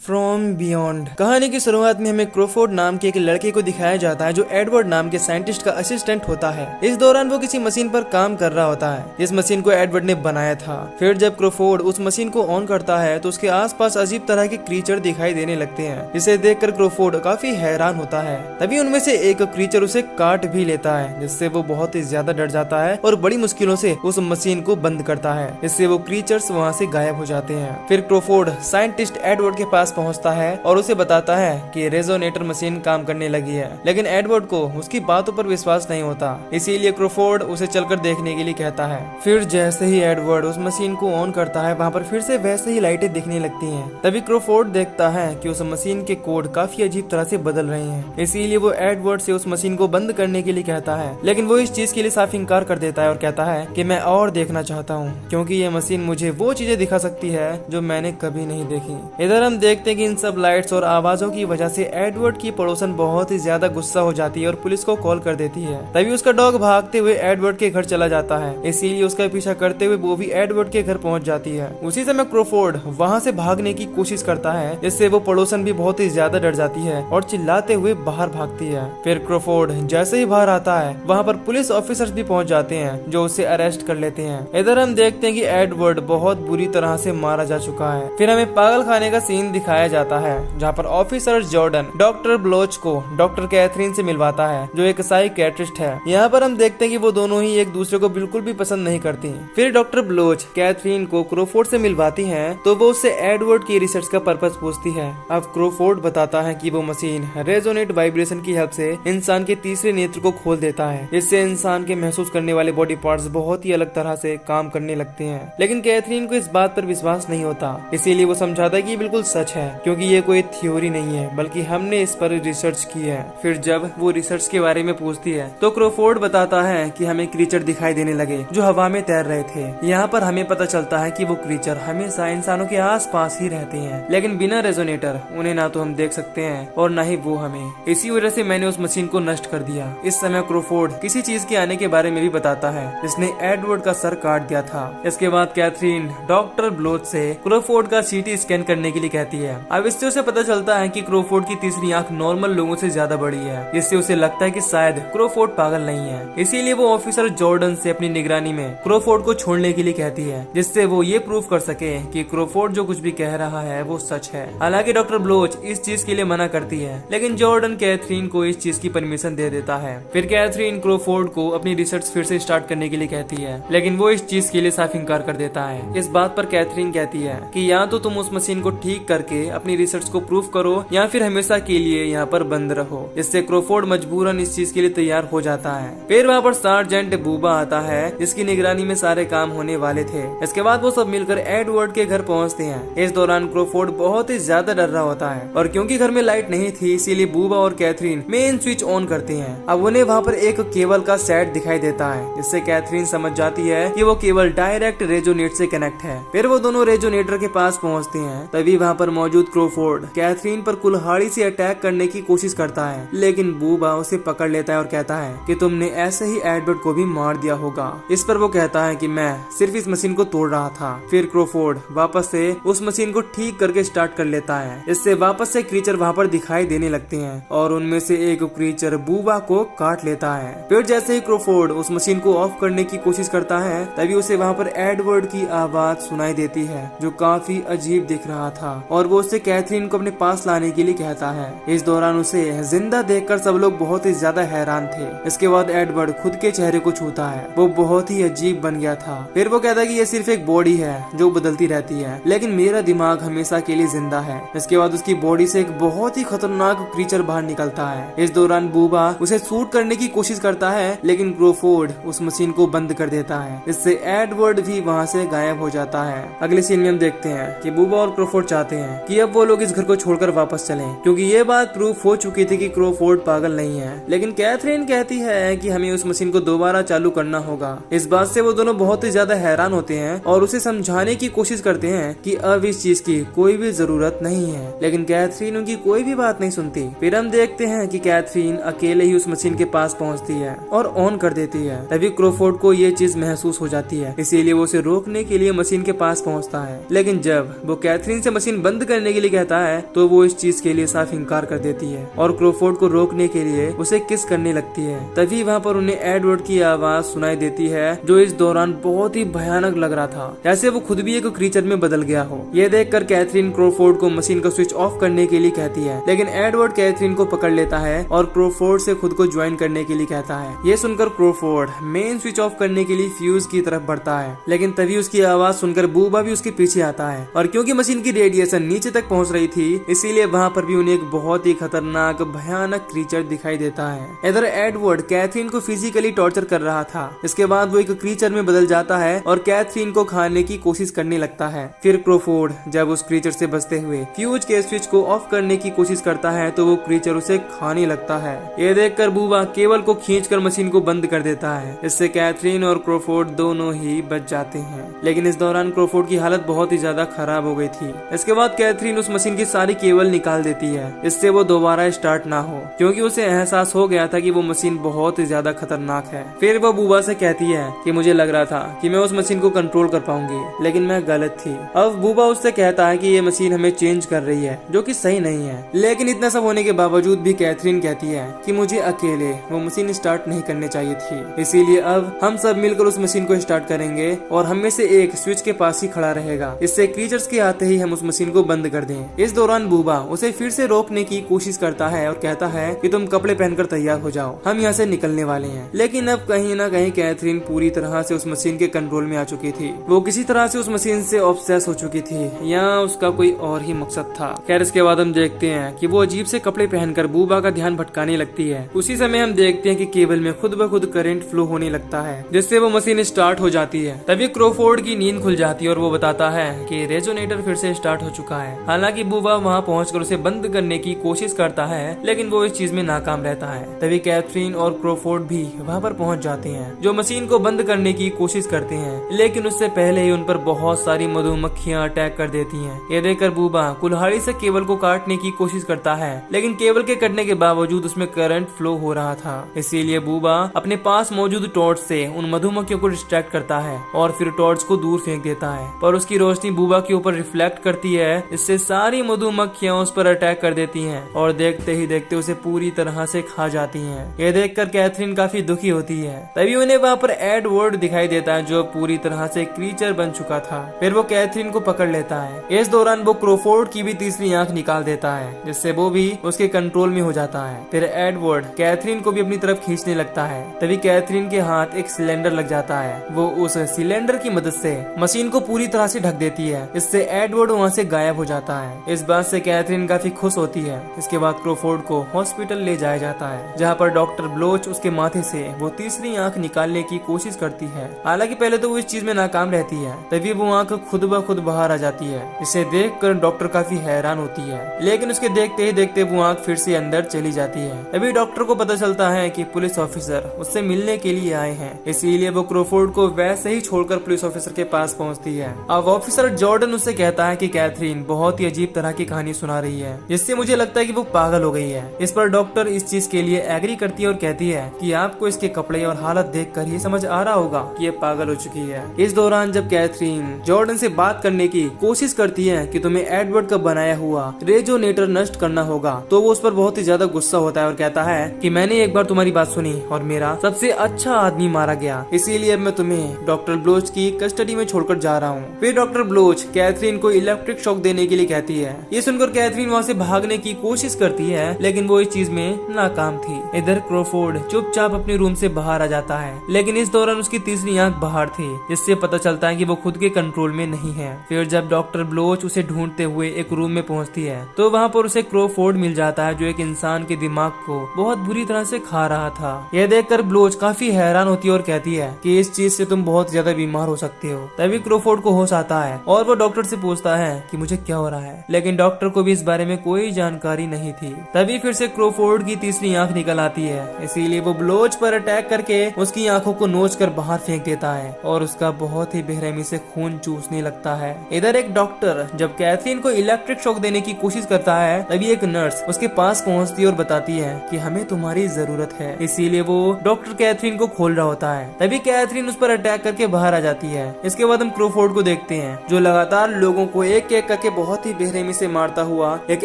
From beyond. कहानी की शुरुआत में हमें क्रोफोर्ड नाम के एक लड़के को दिखाया जाता है जो एडवर्ड नाम के साइंटिस्ट का असिस्टेंट होता है। इस दौरान वो किसी मशीन पर काम कर रहा होता है। इस मशीन को एडवर्ड ने बनाया था। फिर जब क्रोफोर्ड उस मशीन को ऑन करता है तो उसके आसपास अजीब तरह के क्रीचर दिखाई देने लगते हैं। इसे देखकर क्रोफोर्ड काफी हैरान होता है। तभी उनमें से एक क्रीचर उसे काट भी लेता है, जिससे वो बहुत ही ज्यादा डर जाता है और बड़ी मुश्किलों से उस मशीन को बंद करता है। इससे वो क्रीचर्स वहाँ से गायब हो जाते हैं। फिर क्रोफोर्ड साइंटिस्ट एडवर्ड के पास पहुंचता है और उसे बताता है कि रेजोनेटर मशीन काम करने लगी है, लेकिन एडवर्ड को उसकी बातों पर विश्वास नहीं होता। इसीलिए क्रोफोर्ड उसे चलकर देखने के लिए कहता है। फिर जैसे ही एडवर्ड उस मशीन को ऑन करता है, वहाँ पर फिर से वैसे ही लाइटें दिखने लगती हैं। तभी क्रोफोर्ड देखता है कि उस मशीन के कोड काफी अजीब तरह से बदल रहे हैं। इसीलिए वो एडवर्ड से उस मशीन को बंद करने के लिए कहता है, लेकिन वो इस चीज के लिए साफ इनकार कर देता है और कहता है कि मैं और देखना चाहता हूँ, क्योंकि ये मशीन मुझे वो चीजें दिखा सकती है जो मैंने कभी नहीं देखी। इधर हम देखते हैं कि इन सब लाइट्स और आवाजों की वजह से एडवर्ड की पड़ोसन बहुत ही ज्यादा गुस्सा हो जाती है और पुलिस को कॉल कर देती है। तभी उसका डॉग भागते हुए एडवर्ड के घर चला जाता है। इसीलिए उसका पीछा करते हुए वो भी एडवर्ड के घर पहुंच जाती है। उसी समय क्रोफोर्ड वहां से भागने की कोशिश करता है, जिससे वो पड़ोसन भी बहुत ही ज्यादा डर जाती है और चिल्लाते हुए बाहर भागती है। फिर क्रोफोर्ड जैसे ही बाहर आता है, वहाँ पर पुलिस ऑफिसर्स भी पहुंच जाते हैं जो उसे अरेस्ट कर लेते हैं। इधर हम देखते हैं कि एडवर्ड बहुत बुरी तरह से मारा जा चुका है। फिर हमें पागल खाने का सीन दिखाया जाता है, जहाँ पर ऑफिसर जॉर्डन डॉक्टर ब्लोच को डॉक्टर कैथरीन से मिलवाता है, जो एक साइकियाट्रिस्ट है। यहाँ पर हम देखते हैं कि वो दोनों ही एक दूसरे को बिल्कुल भी पसंद नहीं करती। फिर डॉक्टर ब्लोच कैथरीन को क्रोफोर्ड से मिलवाती है, तो वो उससे एडवर्ड की रिसर्च का पर्पस पूछती है। अब क्रोफोर्ड बताता है कि वो मशीन रेजोनेट वाइब्रेशन की हेल्प से इंसान के तीसरे नेत्र को खोल देता है। इससे इंसान के महसूस करने वाले बॉडी पार्ट्स बहुत ही अलग तरह से काम करने लगते हैं। लेकिन कैथरीन को इस बात पर विश्वास नहीं होता, इसीलिए वो समझाता है कि ये बिल्कुल सच है, क्योंकि ये कोई थ्योरी नहीं है, बल्कि हमने इस पर रिसर्च की है। फिर जब वो रिसर्च के बारे में पूछती है, तो क्रोफोर्ड बताता है कि हमें क्रीचर दिखाई देने लगे जो हवा में तैर रहे थे। यहाँ पर हमें पता चलता है कि वो क्रीचर हमेशा इंसानों के आसपास ही रहते हैं, लेकिन बिना रेजोनेटर उन्हें ना तो हम देख सकते हैं और ना ही वो हमें। इसी वजह से मैंने उस मशीन को नष्ट कर दिया। इस समय क्रोफोर्ड किसी चीज के आने के बारे में भी बताता है, जिसने एडवर्ड का सर काट दिया था। इसके बाद कैथरीन डॉक्टर ब्लोच से क्रोफोर्ड का सीटी स्कैन करने के लिए कहती है। अब इससे उसे पता चलता है कि क्रोफोर्ड की तीसरी आंख नॉर्मल लोगों से ज्यादा बड़ी है, जिससे उसे लगता है कि शायद क्रोफोर्ड पागल नहीं है। इसीलिए वो ऑफिसर जॉर्डन से अपनी निगरानी में क्रोफोर्ड को छोड़ने के लिए कहती है, जिससे वो ये प्रूव कर सके कि क्रोफोर्ड जो कुछ भी कह रहा है वो सच है। हालांकि डॉक्टर ब्लोच इस चीज के लिए मना करती है, लेकिन जॉर्डन कैथरीन को इस चीज की परमिशन दे देता है। फिर कैथरीन क्रोफोर्ड को अपनी रिसर्च फिर से स्टार्ट करने के लिए कहती है, लेकिन वो इस चीज के लिए साफ इनकार कर देता है। इस बात पर कैथरीन कहती है कि या तो तुम उस मशीन को ठीक करके अपनी रिसर्च को प्रूव करो, या फिर हमेशा के लिए यहाँ पर बंद रहो। इससे क्रोफोर्ड मजबूरन इस चीज के लिए तैयार हो जाता है। फिर वहाँ पर सार्जेंट बूबा आता है, जिसकी निगरानी में सारे काम होने वाले थे। इसके बाद वो सब मिलकर एडवर्ड के घर पहुँचते हैं। इस दौरान क्रोफोर्ड बहुत ही ज्यादा डर रहा होता है, और क्योंकि घर में लाइट नहीं थी, इसीलिए बूबा और कैथरीन मेन स्विच ऑन करते हैं। अब उन्हें वहाँ पर एक केबल का सेट दिखाई देता है, जिससे कैथरीन समझ जाती है कि वो केबल डायरेक्ट रेजोनेट से कनेक्ट है। फिर वो दोनों रेजोनेटर के पास पहुँचते हैं। तभी वहाँ पर मौजूद क्रोफोर्ड कैथरीन पर कुल्हाड़ी से अटैक करने की कोशिश करता है, लेकिन बूबा उसे पकड़ लेता है और कहता है कि तुमने ऐसे ही एडवर्ड को भी मार दिया होगा। इस पर वो कहता है कि मैं सिर्फ इस मशीन को तोड़ रहा था। फिर क्रोफोर्ड वापस से उस मशीन को ठीक करके स्टार्ट कर लेता है। इससे वापस से क्रीचर वहाँ पर दिखाई देने लगते हैं, और उनमें से एक क्रीचर बूबा को काट लेता है। फिर जैसे ही क्रोफोर्ड उस मशीन को ऑफ करने की कोशिश करता है, तभी उसे वहाँ पर एडवर्ड की आवाज सुनाई देती है, जो काफी अजीब दिख रहा था, और वो उससे कैथरीन को अपने पास लाने के लिए कहता है। इस दौरान उसे जिंदा देखकर सब लोग बहुत ही ज्यादा हैरान थे। इसके बाद एडवर्ड खुद के चेहरे को छूता है। वो बहुत ही अजीब बन गया था। फिर वो कहता है कि ये सिर्फ एक बॉडी है जो बदलती रहती है, लेकिन मेरा दिमाग हमेशा के लिए जिंदा है। इसके बाद उसकी बॉडी से एक बहुत ही खतरनाक क्रीचर बाहर निकलता है। इस दौरान बूबा उसे शूट करने की कोशिश करता है, लेकिन क्रोफोर्ड उस मशीन को बंद कर देता है। इससे एडवर्ड भी वहाँ से गायब हो जाता है। अगले सीन में हम देखते हैं कि बूबा और क्रोफोर्ड चाहते हैं कि अब वो लोग इस घर को छोड़कर वापस चलें, क्योंकि ये बात प्रूफ हो चुकी थी कि क्रोफोर्ड पागल नहीं है। लेकिन कैथरीन कहती है कि हमें उस मशीन को दोबारा चालू करना होगा। इस बात से वो दोनों बहुत ही ज्यादा हैरान होते हैं और उसे समझाने की कोशिश करते हैं कि अब इस चीज की कोई भी जरूरत नहीं है, लेकिन कैथरीन उनकी कोई भी बात नहीं सुनती। फिर हम देखते हैं कि कैथरीन अकेले ही उस मशीन के पास पहुंचती है और ऑन कर देती है। तभी क्रोफोर्ड को ये चीज महसूस हो जाती है, इसीलिए वो उसे रोकने के लिए मशीन के पास पहुंचता है। लेकिन जब वो कैथरीन से मशीन बंद करने के लिए कहता है तो वो इस चीज के लिए साफ इनकार कर देती है और क्रोफोर्ड को रोकने के लिए उसे किस करने लगती है। तभी वहाँ पर उन्हें एडवर्ड की आवाज सुनाई देती है जो इस दौरान बहुत ही भयानक लग रहा था, जैसे वो खुद भी एक क्रीचर में बदल गया हो। ये देखकर कैथरीन क्रोफोर्ड को मशीन का स्विच ऑफ करने के लिए कहती है, लेकिन एडवर्ड कैथरीन को पकड़ लेता है और क्रोफोर्ड से खुद को ज्वाइन करने के लिए कहता है। ये सुनकर क्रोफोर्ड मेन स्विच ऑफ करने के लिए फ्यूज की तरफ बढ़ता है, लेकिन तभी उसकी आवाज सुनकर बूबा भी उसके पीछे आता है और क्योंकि मशीन की रेडिएशन नीचे तक पहुंच रही थी इसीलिए वहाँ पर भी उन्हें एक बहुत ही खतरनाक भयानक क्रीचर दिखाई देता है। इधर एडवर्ड कैथरीन को फिजिकली टॉर्चर कर रहा था। इसके बाद वो एक क्रीचर में बदल जाता है और कैथरीन को खाने की कोशिश करने लगता है। फिर क्रोफोर्ड जब उस क्रीचर से बचते हुए फ्यूज के स्विच को ऑफ करने की कोशिश करता है तो वो क्रीचर उसे खाने लगता है। ये देखकर बूबा केबल को खींचकर मशीन को बंद कर देता है। इससे कैथरीन और क्रोफोर्ड दोनों ही बच जाते हैं, लेकिन इस दौरान क्रोफोर्ड की हालत बहुत ही ज्यादा खराब हो गई थी। इसके बाद कैथरीन उस मशीन की सारी केबल निकाल देती है, इससे वो दोबारा स्टार्ट ना हो, क्योंकि उसे एहसास हो गया था कि वो मशीन बहुत ही ज्यादा खतरनाक है। फिर वो बूबा से कहती है कि मुझे लग रहा था कि मैं उस मशीन को कंट्रोल कर पाऊंगी, लेकिन मैं गलत थी। अब बूबा उससे कहता है कि ये मशीन हमें चेंज कर रही है, जो कि सही नहीं है। लेकिन इतना सब होने के बावजूद भी कैथरीन कहती है कि मुझे अकेले वो मशीन स्टार्ट नहीं करनी चाहिए थी, इसीलिए अब हम सब मिलकर उस मशीन को स्टार्ट करेंगे और हम में से एक स्विच के पास ही खड़ा रहेगा। इससे क्रीचर्स के आते ही हम उस मशीन को बंद कर दें। इस दौरान बूबा उसे फिर से रोकने की कोशिश करता है और कहता है कि तुम कपड़े पहनकर तैयार हो जाओ, हम यहाँ से निकलने वाले हैं। लेकिन अब कहीं ना कहीं कैथरीन पूरी तरह से उस मशीन के कंट्रोल में आ चुकी थी। वो किसी तरह से उस मशीन से ऑब्सेस हो चुकी थी या उसका कोई और ही मकसद था। खैर इसके बाद हम देखते हैं कि वो अजीब से कपड़े पहनकर बूबा का ध्यान भटकाने लगती है। उसी समय हम देखते हैं कि केबल में खुद ब खुद करंट फ्लो होने लगता है, जिससे वो मशीन स्टार्ट हो जाती है। तभी क्रोफोर्ड की नींद खुल जाती है और वो बताता है कि रेजोनेटर फिर से स्टार्ट हो चुका है। हालांकि बूबा वहां पहुंचकर उसे बंद करने की कोशिश करता है, लेकिन वो इस चीज में नाकाम रहता है। तभी कैथरीन और क्रोफोर्ड भी वहां पर पहुंच जाते हैं, जो मशीन को बंद करने की कोशिश करते हैं, लेकिन उससे पहले ही उन पर बहुत सारी मधुमक्खियां अटैक कर देती हैं। ये देखकर बूबा कुल्हाड़ी से केबल को काटने की कोशिश करता है, लेकिन केबल के कटने के बावजूद उसमें करंट फ्लो हो रहा था। इसीलिए बूबा अपने पास मौजूद टॉर्च से उन मधुमक्खियों को डिस्ट्रैक्ट करता है और फिर टॉर्च को दूर फेंक देता है, पर उसकी रोशनी बूबा के ऊपर रिफ्लेक्ट करती है। इससे सारी मधुमक्खियां उस पर अटैक कर देती हैं और देखते ही देखते उसे पूरी तरह से खा जाती हैं। ये देखकर कैथरीन काफी दुखी होती है। तभी उन्हें वहाँ पर एडवर्ड दिखाई देता है, जो पूरी तरह से क्रीचर बन चुका था। फिर वो कैथरीन को पकड़ लेता है। इस दौरान वो क्रोफोर्ड की भी तीसरी आंख निकाल देता है, जिससे वो भी उसके कंट्रोल में हो जाता है। फिर एडवर्ड कैथरीन को भी अपनी तरफ खींचने लगता है। तभी कैथरीन के हाथ एक सिलेंडर लग जाता है। वो उस सिलेंडर की मदद से मशीन को पूरी तरह से ढक देती है। इससे एडवर्ड वहाँ से गायब हो जाता है। इस बात से कैथरीन काफी खुश होती है। इसके बाद क्रोफोर्ड को हॉस्पिटल ले जाया जाता है, जहाँ पर डॉक्टर ब्लोच उसके माथे से वो तीसरी आंख निकालने की कोशिश करती है। हालांकि पहले तो वो इस चीज में नाकाम रहती है, तभी वो आंख खुद ब खुद बाहर आ जाती है। इसे देखकर डॉक्टर काफी हैरान होती है, लेकिन उसके देखते ही देखते वो आंख फिर से अंदर चली जाती है। तभी डॉक्टर को पता चलता है कि पुलिस ऑफिसर उससे मिलने के लिए आए हैं, इसीलिए वो क्रोफोर्ड को वैसे ही छोड़कर पुलिस ऑफिसर के पास पहुंचती है। अब ऑफिसर जॉर्डन उससे कहता है कि कैथरीन बहुत ही अजीब तरह की कहानी सुना रही है, जिससे मुझे लगता है कि वो पागल हो गई है। इस पर डॉक्टर इस चीज के लिए एग्री करती है और कहती है कि आपको इसके कपड़े और हालत देखकर ही समझ आ रहा होगा कि ये पागल हो चुकी है। इस दौरान जब कैथरीन जॉर्डन से बात करने की कोशिश करती है कि तुम्हें एडवर्ड का बनाया हुआ रेजोनेटर नष्ट करना होगा, तो वो उस पर बहुत ही ज्यादा गुस्सा होता है और कहता है कि मैंने एक बार तुम्हारी बात सुनी और मेरा सबसे अच्छा आदमी मारा गया, इसीलिए अब मैं तुम्हें डॉक्टर ब्लोच की कस्टडी में छोड़कर जा रहा हूँ। फिर डॉक्टर ब्लोच कैथरीन को इलेक्ट्रिक शॉक देने के लिए कहती है। ये सुनकर कैथरीन वहाँ से भागने की कोशिश करती है, लेकिन वो इस चीज में नाकाम थी। इधर क्रोफोर्ड चुपचाप अपने रूम से बाहर आ जाता है, लेकिन इस दौरान उसकी तीसरी आंख बाहर थी, जिससे पता चलता है कि वो खुद के कंट्रोल में नहीं है। फिर जब डॉक्टर ब्लोच उसे ढूंढते हुए एक रूम में पहुंचती है, तो वहाँ पर उसे क्रोफोर्ड मिल जाता है, जो एक इंसान के दिमाग को बहुत बुरी तरह से खा रहा था। यह देखकर ब्लोच काफी हैरान होती है और कहती है कि इस चीज से तुम बहुत ज्यादा बीमार हो सकते हो। तभी क्रोफोर्ड को होश आता है और वो डॉक्टर से पूछता है कि मुझे क्या हो रहा है, लेकिन डॉक्टर को भी इस बारे में कोई जानकारी नहीं थी। तभी फिर से क्रोफोर्ड की तीसरी आंख निकल आती है, इसीलिए वो ब्लोच पर अटैक करके उसकी आंखों को नोच कर बाहर फेंक देता है और उसका बहुत ही बेरहमी से खून चूसने लगता है। इधर एक डॉक्टर जब कैथरीन को इलेक्ट्रिक शॉक देने की कोशिश करता है, तभी एक नर्स उसके पास पहुंचती है और बताती है कि हमें तुम्हारी जरूरत है, इसीलिए वो डॉक्टर कैथरीन को खोल रहा होता है। तभी कैथरीन उस पर अटैक करके बाहर आ जाती है। इसके बाद हम क्रोफोर्ड को देखते हैं, जो लगातार लोगों को एक एक करके बहुत ही बेरहमी से मारता हुआ एक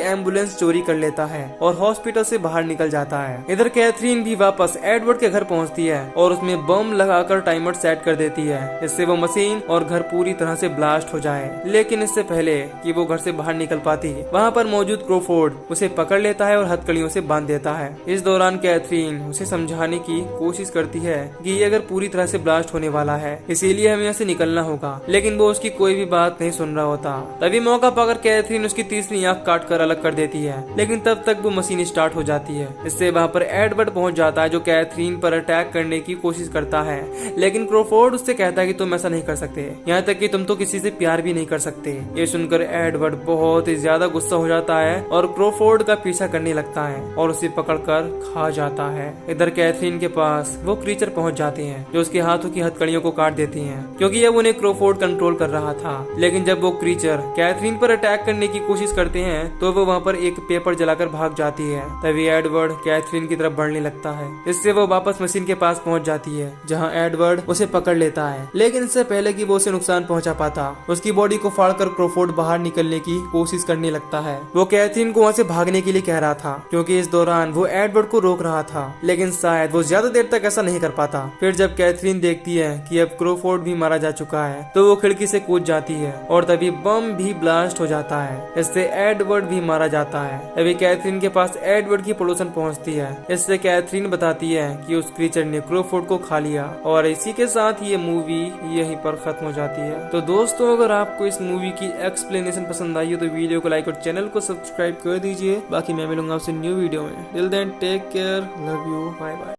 एम्बुलेंस चोरी कर लेता है और हॉस्पिटल से बाहर निकल जाता है। इधर कैथरीन भी वापस एडवर्ड के घर पहुंचती है और उसमें बम लगाकर टाइमर सेट कर देती है, इससे वो मशीन और घर पूरी तरह से ब्लास्ट हो जाए। लेकिन इससे पहले कि वो घर से बाहर निकल पाती, वहाँ पर मौजूद क्रोफोर्ड उसे पकड़ लेता है और हथकड़ियों से बांध देता है। इस दौरान कैथरीन उसे समझाने की कोशिश करती है कि ये अगर पूरी तरह से ब्लास्ट होने वाला है, इसीलिए हमें यहाँ से निकलना होगा, लेकिन वो उसकी कोई भी बात नहीं सुन रहा होता। तभी मौका पाकर कैथरीन उसकी तीसरी आंख काट कर अलग कर देती है, लेकिन तब तक वो मशीन स्टार्ट हो जाती है। इससे वहाँ पर एडवर्ड पहुंच जाता है जो कैथरीन पर अटैक करने की कोशिश करता है, लेकिन क्रोफोर्ड उससे कहता है कि तुम ऐसा नहीं कर सकते, यहाँ तक कि तुम तो किसी से प्यार भी नहीं कर सकते। ये सुनकर एडवर्ड बहुत ही ज्यादा गुस्सा हो जाता है और क्रोफोर्ड का पीछा करने लगता है और उसे पकड़कर खा जाता है। इधर कैथरीन के पास वो क्रीचर पहुंच जाते हैं जो उसके हाथों की हथकड़ियों को काट देती हैं, क्योंकि अब उन्हें क्रोफोर्ड कंट्रोल कर रहा था। लेकिन जब वो क्रीचर कैथरीन पर अटैक करने की कोशिश करते हैं तो वो वहाँ पर एक पेपर जलाकर भाग जाती है। तभी एडवर्ड कैथरीन की तरफ बढ़ने लगता है, इससे वो वापस मशीन के पास पहुंच जाती है जहाँ एडवर्ड उसे पकड़ लेता है। लेकिन इससे पहले कि वो उसे नुकसान पहुंचा पाता, उसकी बॉडी को फाड़कर क्रोफोर्ड बाहर निकलने की कोशिश करने लगता है। वो कैथरीन को वहाँ से भागने के लिए कह रहा था, क्योंकि इस दौरान वो एडवर्ड को रोक रहा था, लेकिन शायद वो ज्यादा देर तक ऐसा नहीं कर पाता। फिर जब कैथरीन देखती है कि अब क्रोफोर्ड भी मारा जा चुका है तो वो खिड़की से कूद जाती है और तभी बम भी ब्लास्ट हो जाता है, इससे एडवर्ड भी मारा जाता है। तभी कैथरीन के पास एडवर्ड की पड़ोसन पहुंचती है, इससे कैथरीन बताती है कि उस क्रीचर ने क्रोफोर्ड को खा लिया। और इसी के साथ ये मूवी यहीं पर खत्म हो जाती है। तो दोस्तों, अगर आपको इस मूवी की एक्सप्लेनेशन पसंद आई हो तो वीडियो को लाइक और चैनल को सब्सक्राइब कर दीजिए। बाकी मैं मिलूंगा आपसे न्यू वीडियो में। Till then take care, love you, bye bye.